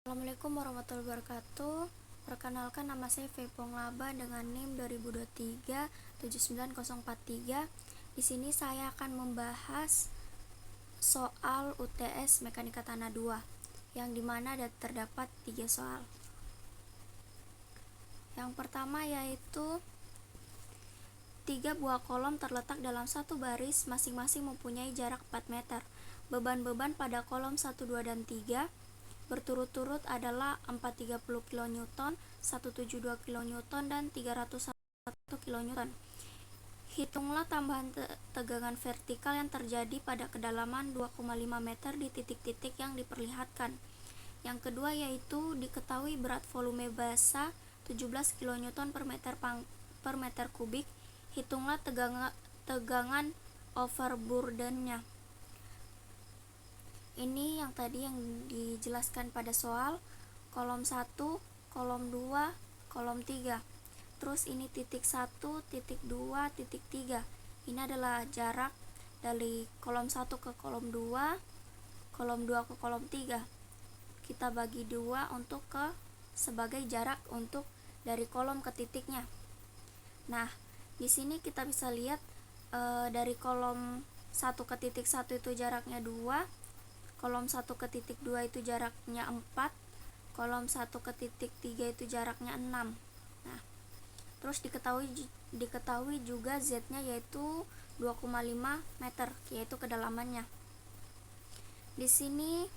Assalamualaikum warahmatullahi wabarakatuh. Perkenalkan, nama saya Fepong Laba dengan NIM 2023 Di sini saya akan membahas soal UTS Mekanika Tanah 2 yang dimana terdapat 3 soal. Yang pertama yaitu 3 buah kolom terletak dalam satu baris, masing-masing mempunyai jarak 4 meter. Beban-beban pada kolom 1, 2, dan 3 berturut-turut adalah 430 kN, 172 kN, dan 301 kN. Hitunglah tambahan tegangan vertikal yang terjadi pada kedalaman 2,5 meter di titik-titik yang diperlihatkan. Yang kedua yaitu diketahui berat volume basa 17 kN per meter kubik. Hitunglah tegangan overburdennya. Ini yang tadi yang dijelaskan pada soal kolom 1, kolom 2, kolom 3. Terus ini titik 1, titik 2, titik 3. Ini adalah jarak dari kolom 1 ke kolom 2, kolom 2 ke kolom 3. Kita bagi 2 untuk sebagai jarak untuk dari kolom ke titiknya. Nah, di sini kita bisa lihat dari kolom 1 ke titik 1 itu jaraknya 2. Kolom 1 ke titik 2 itu jaraknya 4, kolom 1 ke titik 3 itu jaraknya 6. Nah, terus diketahui juga Z-nya yaitu 2,5 meter, yaitu kedalamannya. Di sini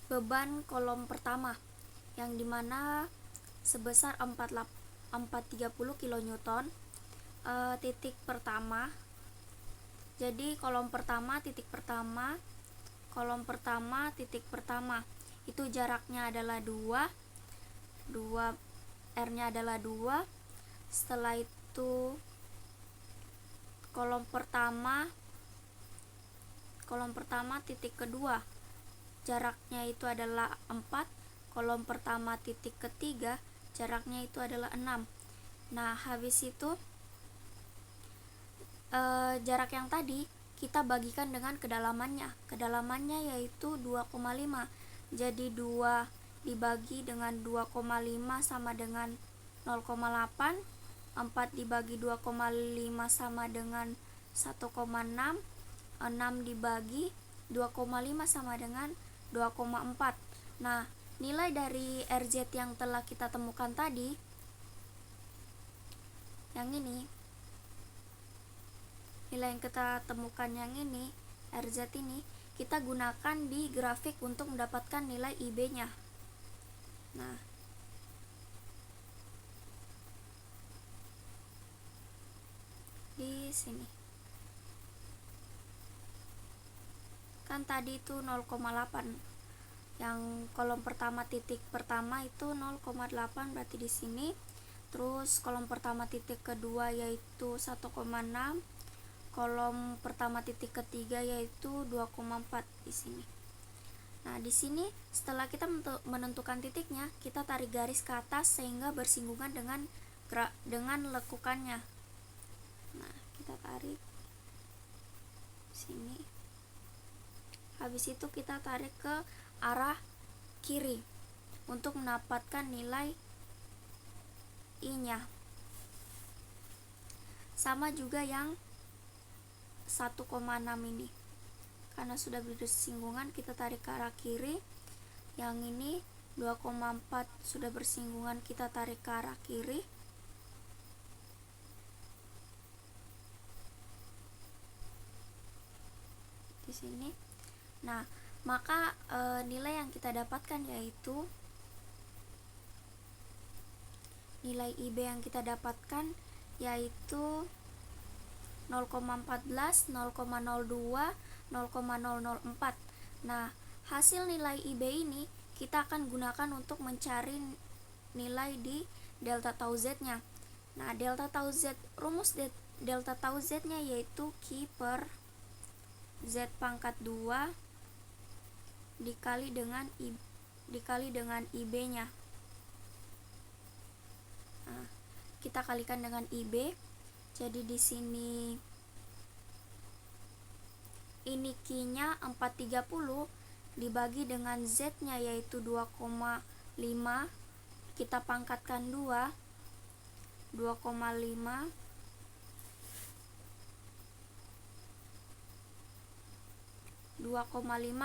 beban kolom pertama yang dimana sebesar 430 kN. Titik pertama, jadi kolom pertama, titik pertama, kolom pertama, titik pertama itu jaraknya adalah 2, R-nya adalah 2. Setelah itu kolom pertama, titik kedua jaraknya itu adalah 4, kolom pertama titik ketiga jaraknya itu adalah 6. Nah, habis itu jarak yang tadi kita bagikan dengan kedalamannya. Kedalamannya yaitu 2,5. Jadi 2 dibagi dengan 2,5 sama dengan 0,8. 4 dibagi 2,5 sama dengan 1,6. 6 dibagi 2,5 sama dengan 2,4. Nah, nilai dari RZ yang telah kita temukan tadi, yang ini, nilai yang kita temukan yang ini, RZ ini, kita gunakan di grafik untuk mendapatkan nilai IB-nya. Nah, di sini. Kan tadi itu 0,8. Yang kolom pertama titik pertama itu 0,8, berarti di sini. Terus kolom pertama titik kedua yaitu 1,6. Kolom pertama titik ketiga yaitu 2,4 di sini. Nah, di sini setelah kita menentukan titiknya, kita tarik garis ke atas sehingga bersinggungan dengan lekukannya. Nah, kita tarik sini. Habis itu kita tarik ke arah kiri untuk mendapatkan nilai I-nya. Sama juga yang 1,6 ini, karena sudah bersinggungan kita tarik ke arah kiri. Yang ini 2,4 sudah bersinggungan, kita tarik ke arah kiri. Di sini. Nah, maka nilai yang kita dapatkan yaitu nilai IB yang kita dapatkan yaitu 0,14, 0,02, 0,004. Nah, hasil nilai IB ini kita akan gunakan untuk mencari nilai di delta tau Z-nya. Nah, rumus delta tau Z-nya yaitu Q per Z pangkat 2 dikali dengan IB-nya. Nah, kita kalikan dengan IB. Jadi di sini ini Q-nya 430 dibagi dengan Z-nya yaitu 2,5, kita pangkatkan 2,5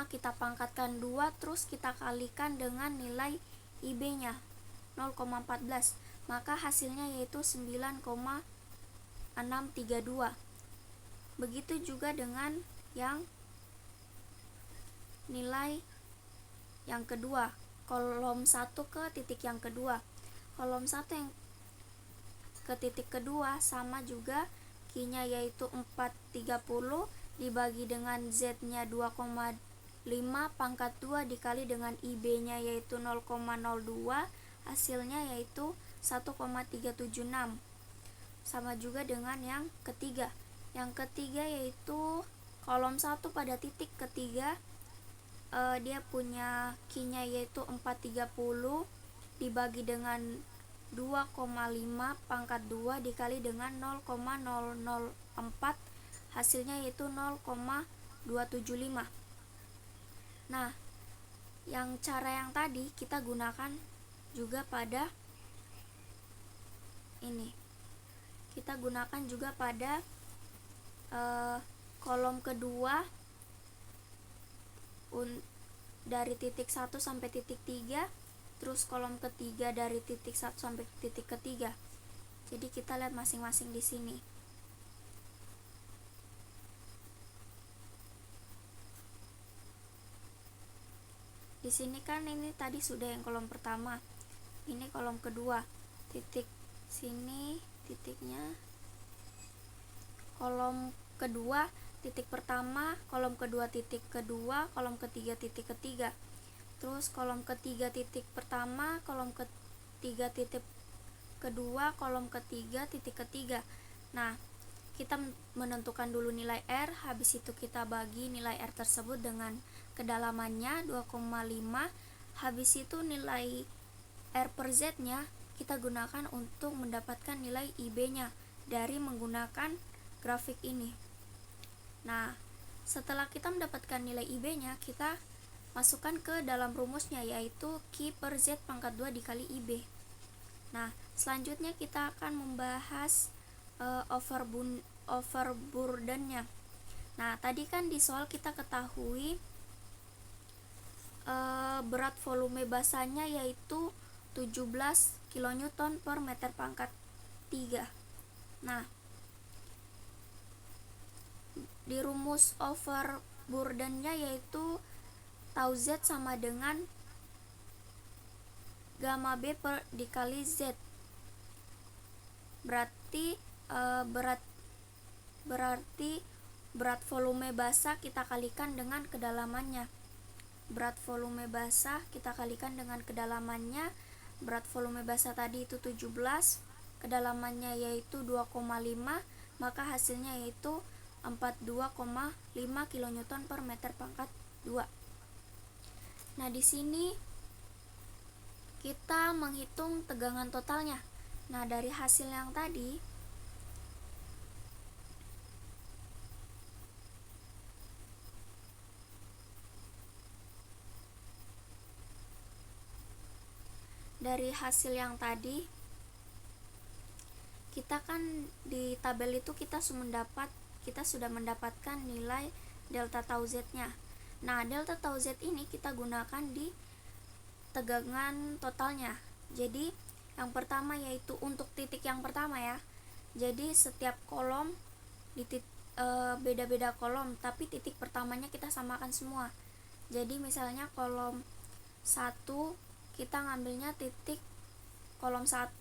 kita pangkatkan 2, terus kita kalikan dengan nilai IB-nya 0,14, maka hasilnya yaitu 9,632. Begitu juga dengan yang nilai yang kedua, kolom 1 ke titik yang kedua. Kolom 1 yang ke titik kedua sama juga, Q-nya yaitu 430 dibagi dengan Z-nya 2,5 pangkat 2 dikali dengan IB-nya yaitu 0,02, hasilnya yaitu 1,376. Sama juga dengan yang ketiga. Yang ketiga yaitu kolom 1 pada titik ketiga, dia punya Q-nya yaitu 430 dibagi dengan 2,5 pangkat 2 dikali dengan 0,004, hasilnya yaitu 0,275. Nah, yang cara yang tadi kita gunakan juga pada ini. Kita gunakan juga pada kolom kedua dari titik 1 sampai titik 3, terus kolom ketiga dari titik 1 sampai titik ketiga. Jadi kita lihat masing-masing di sini. Di sini kan ini tadi sudah yang kolom pertama. Ini kolom kedua. Titik sini titiknya. Kolom kedua titik pertama, kolom kedua titik kedua, kolom ketiga titik ketiga. Terus kolom ketiga titik pertama, kolom ketiga titik kedua, kolom ketiga titik ketiga. Nah, kita menentukan dulu nilai R, habis itu kita bagi nilai R tersebut dengan kedalamannya 2,5. Habis itu nilai R per Z-nya kita gunakan untuk mendapatkan nilai IB-nya dari menggunakan grafik ini. Nah, setelah kita mendapatkan nilai IB-nya, kita masukkan ke dalam rumusnya yaitu Q per Z pangkat 2 dikali IB. Nah, selanjutnya kita akan membahas overburden-nya. Nah, tadi kan di soal kita ketahui berat volume basanya yaitu 17 kN per meter pangkat 3. Nah, di rumus overburden-nya yaitu tau Z sama dengan gamma B per dikali Z. Berarti berat volume basah kita kalikan dengan kedalamannya. Berat volume basah kita kalikan dengan kedalamannya. Berat volume basah tadi itu 17, kedalamannya yaitu 2,5, maka hasilnya yaitu 42,5 kN per meter pangkat 2. Nah, di sini kita menghitung tegangan totalnya. Nah, dari hasil yang tadi kita kan di tabel itu kita sudah mendapatkan nilai delta tau Z-nya. Nah, delta tau Z ini kita gunakan di tegangan totalnya. Jadi, yang pertama yaitu untuk titik yang pertama ya. Jadi, setiap kolom beda-beda kolom, tapi titik pertamanya kita samakan semua. Jadi, misalnya kolom 1 kita ngambilnya titik kolom 1,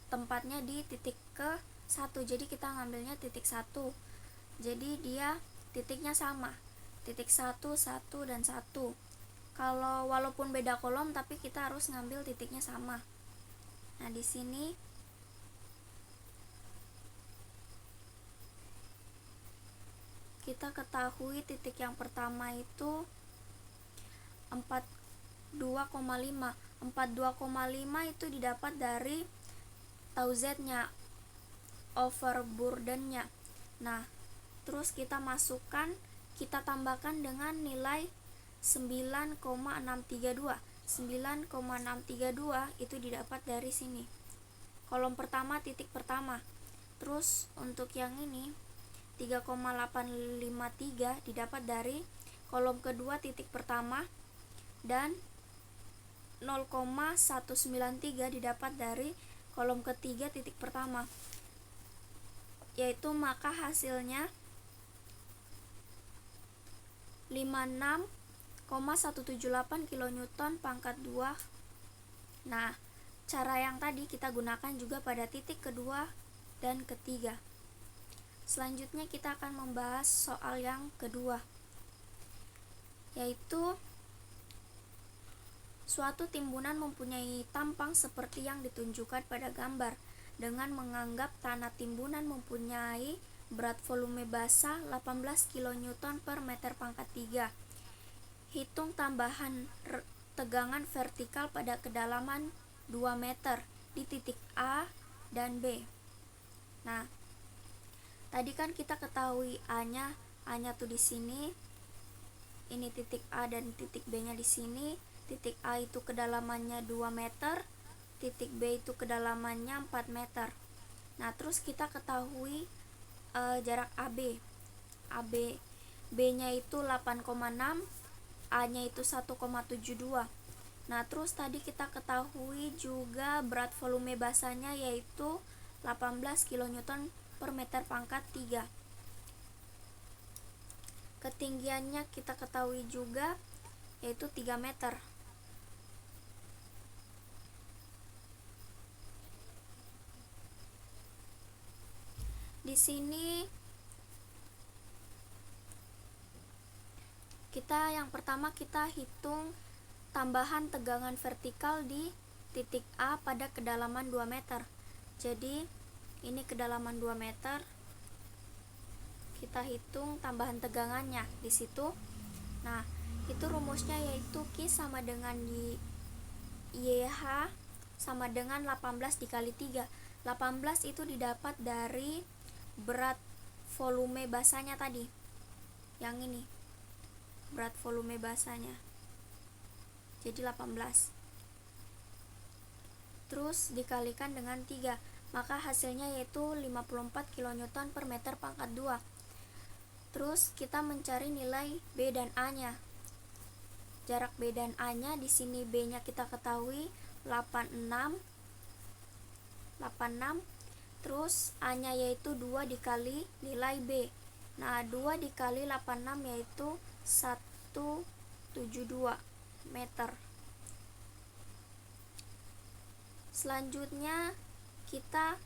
tempatnya di titik ke 1. Jadi, kita ngambilnya titik 1. Jadi, dia titiknya sama. Titik 1, 1, dan 1. Kalau walaupun beda kolom tapi kita harus ngambil titiknya sama. Nah, di sini kita ketahui titik yang pertama itu 42,5. 42,5 itu didapat dari tau Z-nya, overburden-nya. Nah, terus kita masukkan kita tambahkan dengan nilai 9,632. 9,632 itu didapat dari sini, kolom pertama, titik pertama. Terus untuk yang ini 3,853 didapat dari kolom kedua, titik pertama, dan 0,193 didapat dari kolom ketiga, titik pertama, yaitu maka hasilnya 56,178 kilonewton pangkat 2. Nah, cara yang tadi kita gunakan juga pada titik kedua dan ketiga. Selanjutnya kita akan membahas soal yang kedua, yaitu suatu timbunan mempunyai tampang seperti yang ditunjukkan pada gambar dengan menganggap tanah timbunan mempunyai berat volume basah 18 kilonewton per meter pangkat 3. Hitung tambahan tegangan vertikal pada kedalaman 2 meter di titik A dan B. Nah, tadi kan kita ketahui A-nya tuh di sini. Ini titik A dan titik B-nya di sini. Titik A itu kedalamannya 2 meter, titik B itu kedalamannya 4 meter. Nah, terus kita ketahui jarak AB. B-nya itu 8,6, A-nya itu 1,72. Nah, terus tadi kita ketahui juga berat volume basahnya yaitu 18 kilonewton per meter pangkat 3. Ketinggiannya kita ketahui juga yaitu 3 meter. Di sini yang pertama kita hitung tambahan tegangan vertikal di titik A pada kedalaman 2 meter. Jadi ini kedalaman 2 meter. Kita hitung tambahan tegangannya di situ. Nah, itu rumusnya yaitu Q sama dengan YH sama dengan 18 dikali 3. 18 itu didapat dari berat volume basahnya tadi. Yang ini. Berat volume basahnya. Jadi 18. Terus dikalikan dengan 3. Maka hasilnya yaitu 54 kilonewton per meter pangkat 2. Terus kita mencari nilai B dan A-nya. Jarak B dan A-nya di sini B-nya kita ketahui 86. Terus A-nya yaitu 2 dikali nilai B. Nah, 2 dikali 86 yaitu 172 meter. Selanjutnya kita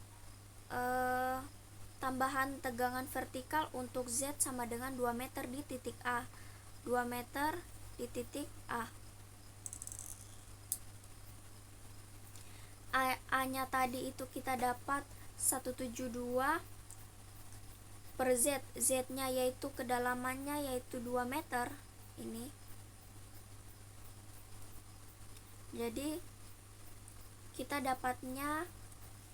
tambahan tegangan vertikal untuk Z sama dengan 2 meter di titik A. 2 meter di titik A. A-nya tadi itu kita dapat 172 per Z. Z-nya yaitu kedalamannya yaitu 2 meter. Ini. Jadi kita dapatnya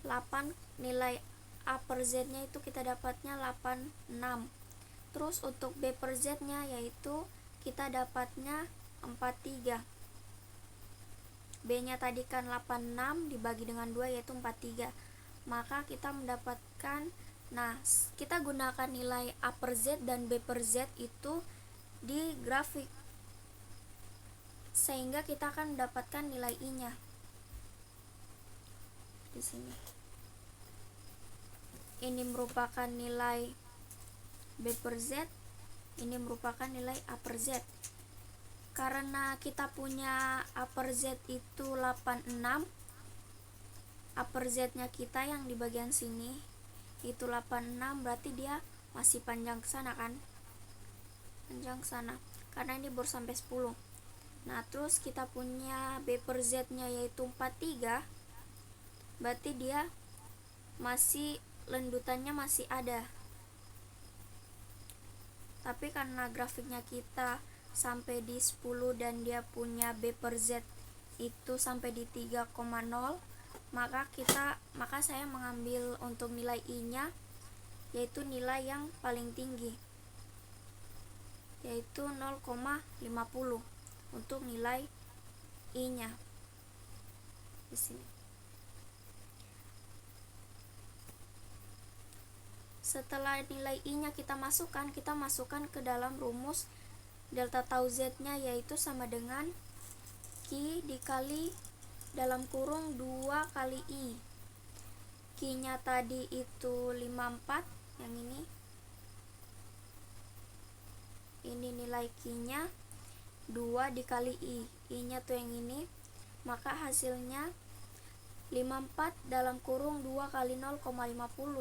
8, nilai A per Z-nya itu kita dapatnya 86. Terus untuk B per Z-nya yaitu kita dapatnya 43. B-nya tadi kan 86 dibagi dengan 2 yaitu 43. Maka kita mendapatkan, nah, kita gunakan nilai A per Z dan B per Z itu di grafik, sehingga kita akan mendapatkan nilai I-nya di sini. Ini merupakan nilai B per Z, ini merupakan nilai A per Z. Karena kita punya A per Z itu 86, A per Z-nya kita yang di bagian sini itu 86, berarti dia masih panjang ke sana kan? Panjang ke sana. Karena ini baru sampai 10. Nah, terus kita punya B per Z-nya yaitu 43. Berarti dia masih, lendutannya masih ada. Tapi karena grafiknya kita sampai di 10 dan dia punya B per Z itu sampai di 3,0, maka saya mengambil untuk nilai I-nya yaitu nilai yang paling tinggi. yaitu 0,50 untuk nilai I-nya di sini. Setelah nilai I-nya kita masukkan ke dalam rumus delta tau Z-nya, yaitu sama dengan Q dikali dalam kurung 2 kali I. Q-nya tadi itu 54, yang ini nilai Q-nya 2 dikali I. I-nya tuh yang ini, maka hasilnya 54 dalam kurung 2 kali 0,50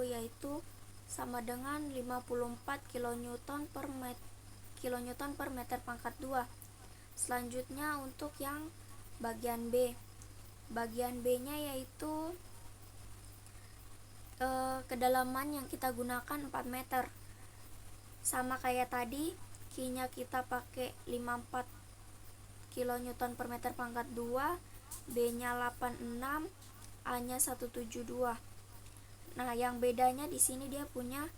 yaitu sama dengan 54 kilonewton per meter pangkat 2. Selanjutnya untuk yang bagian B. Bagian B-nya yaitu kedalaman yang kita gunakan 4 meter. Sama kayak tadi, Q-nya kita pakai 54 kilonewton per meter pangkat 2, B-nya 86, A-nya 172. Nah, yang bedanya di sini dia punya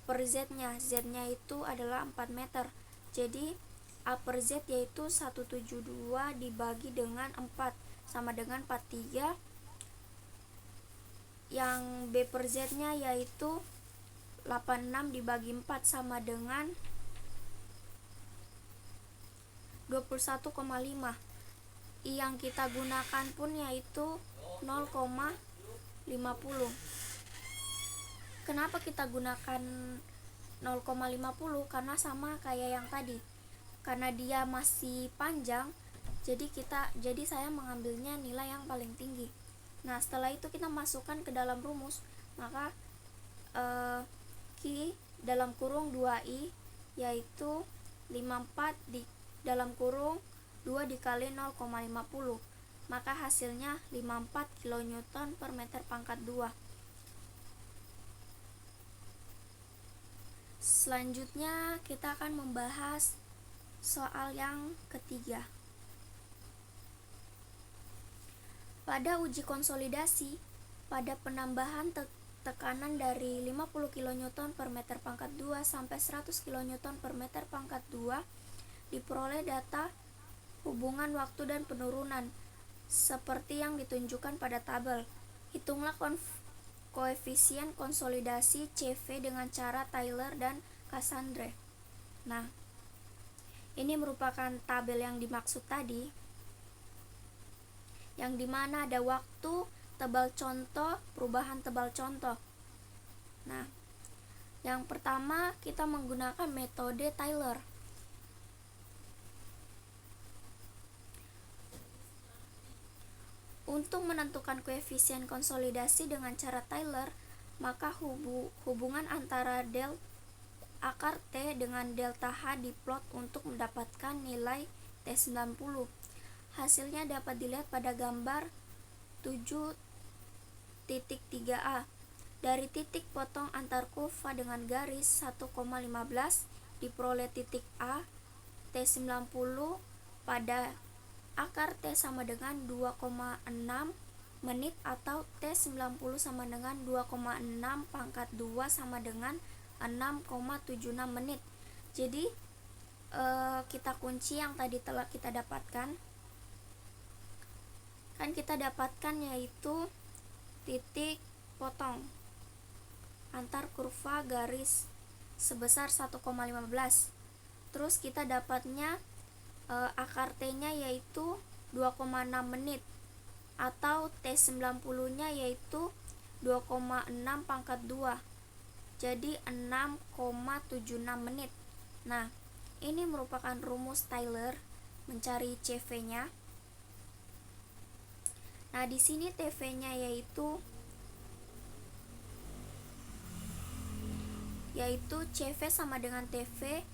per Z-nya. Z-nya itu adalah 4 meter. Jadi A per Z yaitu 172 dibagi dengan 4 sama dengan 43. Yang B per Z-nya yaitu 86 dibagi 4 sama dengan 21,5. I yang kita gunakan pun yaitu 0,50. Kenapa kita gunakan 0,50? Karena sama kayak yang tadi. Karena dia masih panjang, jadi saya mengambilnya nilai yang paling tinggi. Nah, setelah itu kita masukkan ke dalam rumus, maka Q dalam kurung 2I yaitu 54 di dalam kurung 2 dikali 0,50, maka hasilnya 54 kilonewton per meter pangkat 2. Selanjutnya kita akan membahas soal yang ketiga. Pada uji konsolidasi, pada penambahan tekanan dari 50 kN per meter pangkat 2 sampai 100 kN per meter pangkat 2, diperoleh data hubungan waktu dan penurunan seperti yang ditunjukkan pada tabel. Hitunglah koefisien konsolidasi CV dengan cara Taylor dan Cassandre. Nah, ini merupakan tabel yang dimaksud tadi, yang dimana ada waktu, tebal contoh, perubahan tebal contoh. Nah, yang pertama kita menggunakan metode Taylor. Untuk menentukan koefisien konsolidasi dengan cara Taylor, maka hubungan antara del akar T dengan delta H diplot untuk mendapatkan nilai T90. Hasilnya dapat dilihat pada gambar 7.3a. Dari titik potong antar kurva dengan garis 1,15 diperoleh titik A T90 pada akar T sama dengan 2,6 menit atau T90 sama dengan 2,6 pangkat 2 sama dengan 6,76 menit. Jadi kita kunci yang tadi telah kita dapatkan. Kan kita dapatkan yaitu titik potong antar kurva garis sebesar 1,15. Terus kita dapatnya akar T-nya yaitu 2,6 menit atau T90-nya yaitu 2,6 pangkat 2. Jadi 6,76 menit. Nah, ini merupakan rumus Taylor mencari CV-nya. Nah, di sini TV-nya yaitu CV sama dengan TV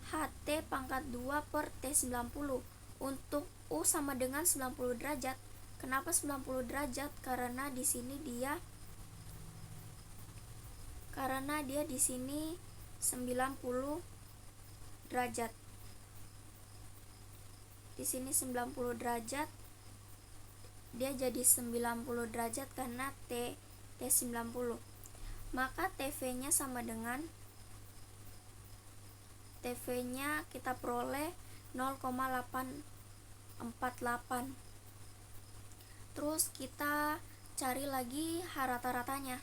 HT pangkat 2 per T90. Untuk U sama dengan 90 derajat. Kenapa 90 derajat? Karena di sini dia di sini 90 derajat. Di sini 90 derajat. Dia jadi 90 derajat karena T90. Maka TV-nya sama dengan TV-nya kita peroleh 0,848. Terus kita cari lagi rata-ratanya.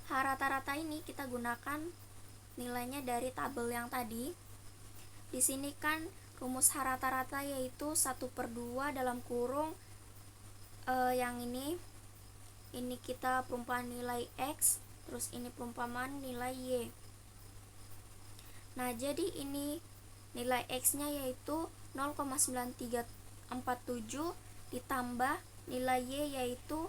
Rata-rata ini kita gunakan nilainya dari tabel yang tadi. Di sini kan rumus rata-rata yaitu 1/2 dalam kurung yang ini kita perumpamaan nilai X, terus ini perumpamaan nilai Y. Nah, jadi ini nilai X-nya yaitu 0,9347 ditambah nilai Y yaitu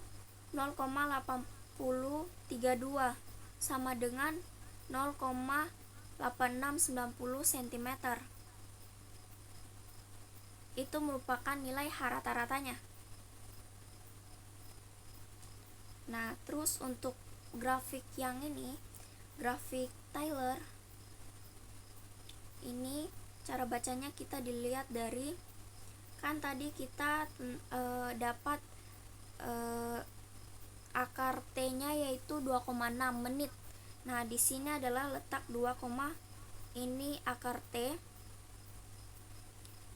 0,8032 sama dengan 0,8690 cm. Itu merupakan nilai rata-ratanya. Nah, terus untuk grafik yang ini, grafik Taylor, ini cara bacanya kita dilihat dari, kan tadi kita dapat akar T-nya yaitu 2,6 menit. Nah, di sini adalah letak 2, ini akar T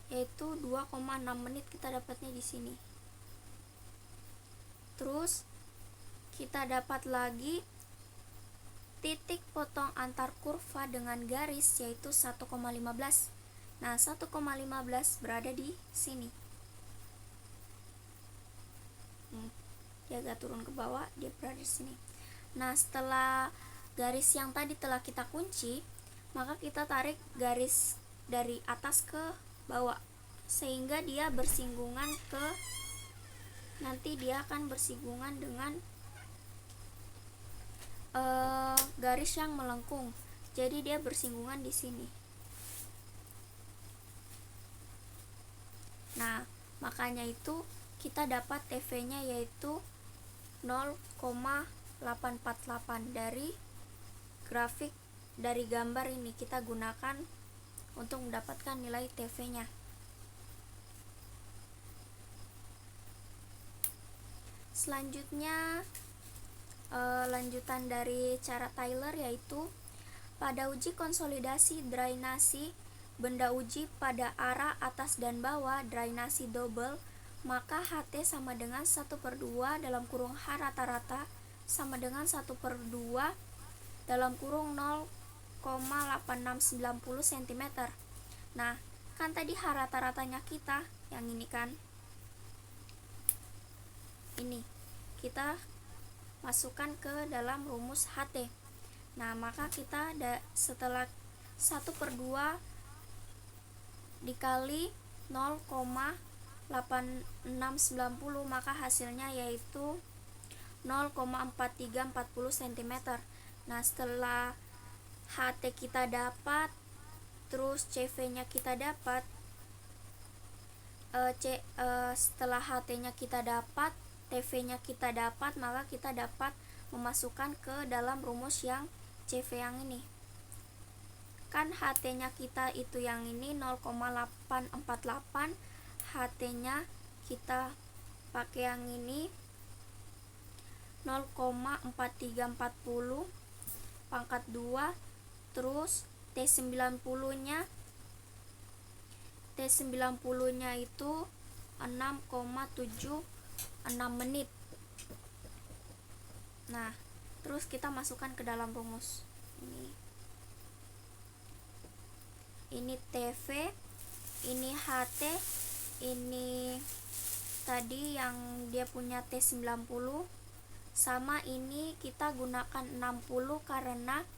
yaitu 2,6 menit, kita dapatnya di sini. Terus kita dapat lagi titik potong antar kurva dengan garis yaitu 1,15. Nah, 1,15 berada di sini. Dia agak turun ke bawah, dia berada di sini. Nah, setelah garis yang tadi telah kita kunci, maka kita tarik garis dari atas ke bawah sehingga dia bersinggungan nanti dia akan bersinggungan dengan garis yang melengkung. Jadi dia bersinggungan di sini. Nah, makanya itu kita dapat TV-nya yaitu 0,848 dari grafik, dari gambar ini kita gunakan untuk mendapatkan nilai TV-nya. Selanjutnya lanjutan dari cara Taylor yaitu pada uji konsolidasi drainasi benda uji pada arah atas dan bawah drainasi double, maka HT sama dengan 1/2 dalam kurung H rata-rata sama dengan 1/2 dalam kurung 0,8690 cm. Nah, kan tadi H rata-ratanya kita yang ini kan, ini kita masukkan ke dalam rumus HT. Nah, maka kita setelah 1/2 dikali 0,8690, maka hasilnya yaitu 0,4340 cm. Nah, setelah HT kita dapat, terus CV-nya kita dapat, setelah HT-nya kita dapat, TV-nya kita dapat, maka kita dapat memasukkan ke dalam rumus yang CV yang ini. Kan HT-nya kita itu yang ini 0,848, HT-nya kita pakai yang ini 0,4340 pangkat 2, terus T90-nya itu 6,76 menit. Nah, terus kita masukkan ke dalam rumus ini TV, ini HT, ini tadi yang dia punya T90, sama ini kita gunakan 60 karena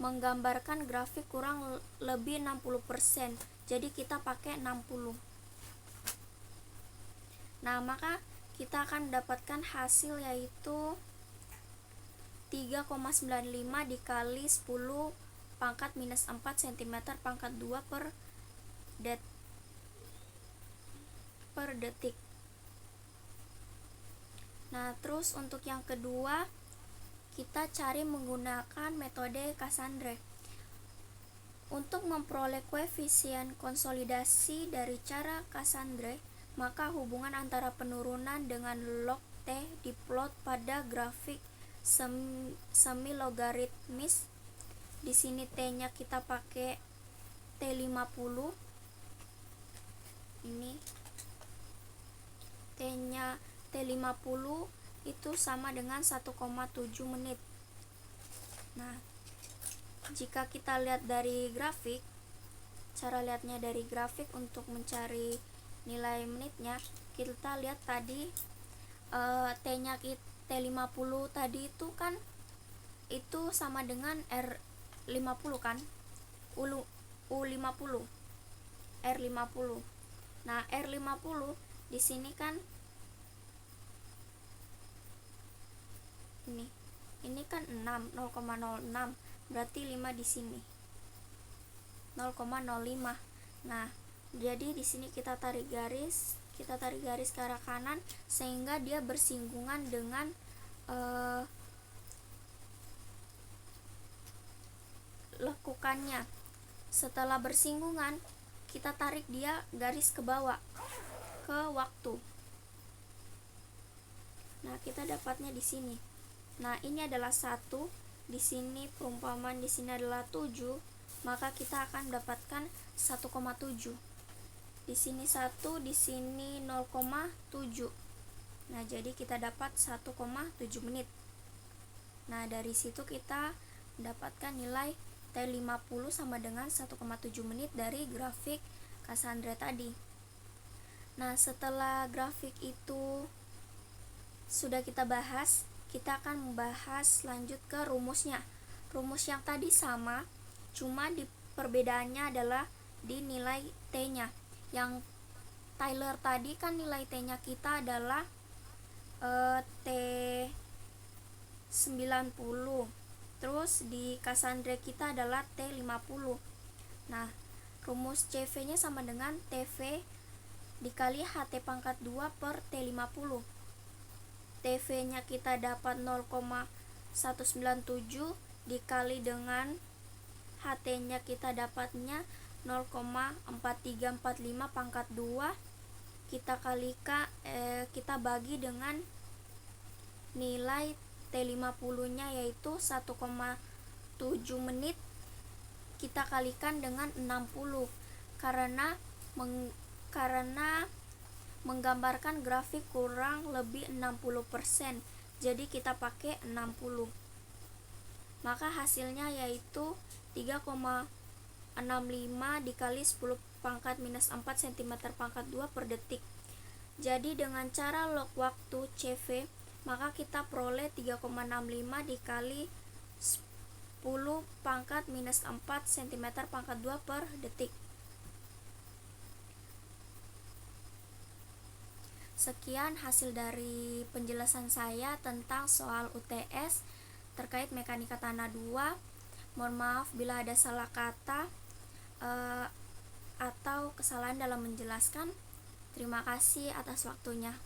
menggambarkan grafik kurang lebih 60%, jadi kita pakai 60. Nah, maka kita akan dapatkan hasil yaitu 3,95 dikali 10 pangkat minus 4 cm pangkat 2 per detik. Nah, terus untuk yang kedua kita cari menggunakan metode Cassandre. Untuk memperoleh koefisien konsolidasi dari cara Cassandre, maka hubungan antara penurunan dengan log T diplot pada grafik semi logaritmis Di sini T-nya kita pakai T50. Ini T-nya T50 itu sama dengan 1,7 menit. Nah, jika kita lihat dari grafik, cara lihatnya dari grafik untuk mencari nilai menitnya, kita lihat tadi T-nya T50 tadi itu kan itu sama dengan R50 kan, U50, R50. Nah, R50 di sini kan ini kan 6, 0,06, berarti 5 di sini 0,05. Nah, jadi di sini kita tarik garis ke arah kanan sehingga dia bersinggungan dengan lekukannya. Setelah bersinggungan, kita tarik dia garis ke bawah ke waktu. Nah, kita dapatnya di sini. Nah, ini adalah 1, di sini perumpamaan di sini adalah 7, maka kita akan mendapatkan 1,7. Di sini 1, di sini 0,7. Nah, jadi kita dapat 1,7 menit. Nah, dari situ kita mendapatkan nilai T50 sama dengan 1,7 menit dari grafik Cassandra tadi. Nah, setelah grafik itu sudah kita bahas, kita akan membahas lanjut ke rumusnya. Rumus yang tadi sama, cuma di perbedaannya adalah di nilai T-nya. Yang Taylor tadi kan nilai T-nya kita adalah T90. Terus di Cassandra kita adalah T50. Nah, rumus CV-nya sama dengan TV dikali HT pangkat 2 per T50. TV-nya kita dapat 0,197 dikali dengan HT-nya kita dapatnya 0,4345 pangkat 2, kita kita bagi dengan nilai T50-nya yaitu 1,7 menit, kita kalikan dengan 60 karena menggambarkan grafik kurang lebih 60%, jadi kita pakai 60. Maka hasilnya yaitu 3,65 dikali 10 pangkat minus 4 cm pangkat 2 per detik. Jadi dengan cara log waktu CV, maka kita peroleh 3,65 dikali 10 pangkat minus 4 cm pangkat 2 per detik. Sekian hasil dari penjelasan saya tentang soal UTS terkait mekanika tanah 2. Mohon maaf bila ada salah kata atau kesalahan dalam menjelaskan. Terima kasih atas waktunya.